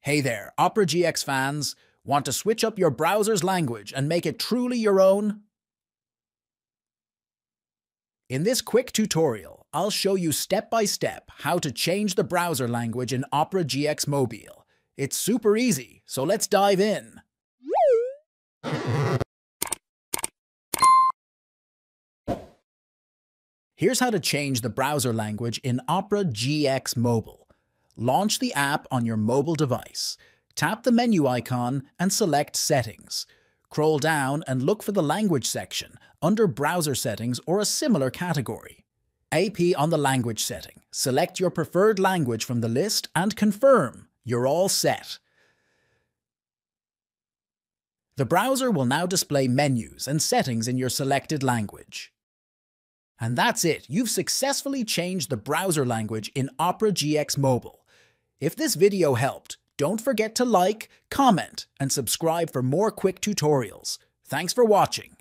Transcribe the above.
Hey there, Opera GX fans! Want to switch up your browser's language and make it truly your own? In this quick tutorial, I'll show you step-by-step how to change the browser language in Opera GX Mobile. It's super easy, so let's dive in. Here's how to change the browser language in Opera GX Mobile. Launch the app on your mobile device. Tap the menu icon and select Settings. Scroll down and look for the Language section under Browser Settings or a similar category. AP on the Language setting. Select your preferred language from the list and confirm. You're all set. The browser will now display menus and settings in your selected language. And that's it. You've successfully changed the browser language in Opera GX Mobile. If this video helped, don't forget to like, comment, and subscribe for more quick tutorials. Thanks for watching.